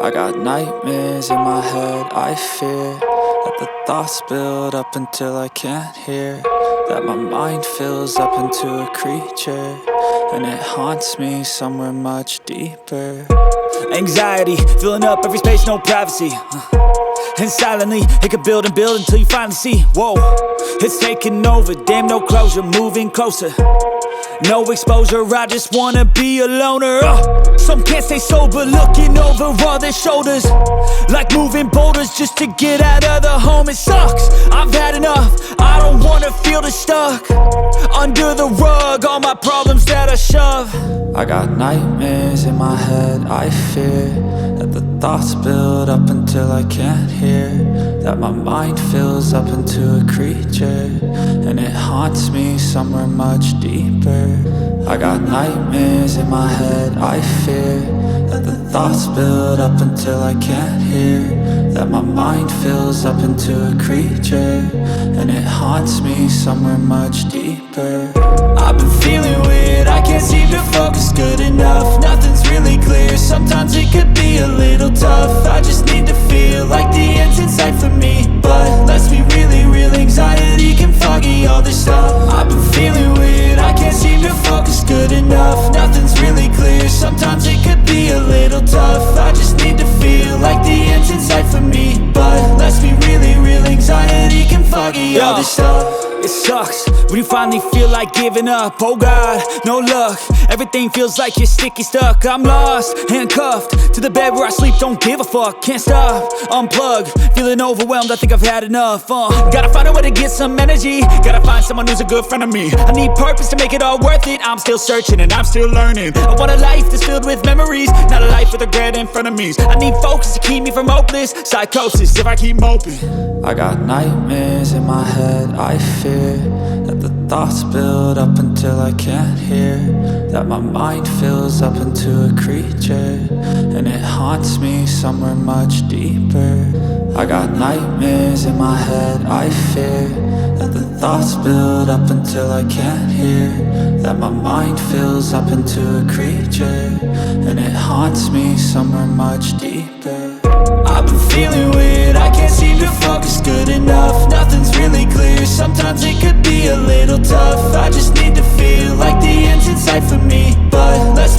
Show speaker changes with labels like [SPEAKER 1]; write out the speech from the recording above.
[SPEAKER 1] I got nightmares in my head, I fear that the thoughts build up until I can't hear, that my mind fills up into a creature, and it haunts me somewhere much deeper. Anxiety, filling up every space, no privacy. And silently, it could build and build until you finally see, whoa, it's taking over, damn no closure, moving closer. No exposure, I just wanna be a loner. Some can't stay sober, looking over all their shoulders, like moving boulders just to get out of the home. It sucks, I've had enough, I don't wanna feel the stuck under the rug, all my problems that I shove. I got nightmares in my head, I fear that the thoughts build up until I can't hear, that my mind fills up into a creature, and it haunts me somewhere much deeper. I got nightmares in my head, I fear that the thoughts build up until I can't hear, that my mind fills up into a creature, and it haunts me somewhere much deeper. I've been feeling weird, I can't seem to focus good enough. Nothing's really clear, sometimes it could be a little tough. I just need to feel like the end's in sight for me, but let's be really real, anxiety can foggy all this stuff. I've been feeling weird, I can't seem to focus good enough. Nothing's really clear, sometimes it could be a little tough. I just need to feel like the end's in sight for me, but let's be really real, anxiety can foggy all this stuff. It sucks when you finally feel like giving up. Oh God, no luck, everything feels like you're sticky stuck. I'm lost, handcuffed to the bed where I sleep, don't give a fuck. Can't stop, unplug, feeling overwhelmed, I think I've had enough. Gotta find a way to get some energy, gotta find someone who's a good friend of me. I need purpose to make it all worth it, I'm still searching and I'm still learning. I want a life that's filled with memories, not a life with regret and frenemies. I need focus to keep me from hopeless psychosis if I keep moping. I got nightmares in my head, I fear that the thoughts build up until I can't hear, that my mind fills up into a creature, and it haunts me somewhere much deeper. I got nightmares in my head, I fear that the thoughts build up until I can't hear, that my mind fills up into a creature, and it haunts me somewhere much deeper. I've been feeling weird, I can't seem to focus good enough. Nothing's really clear, sometimes it could be a little tough. I just need to feel like the end's in sight for me, but let's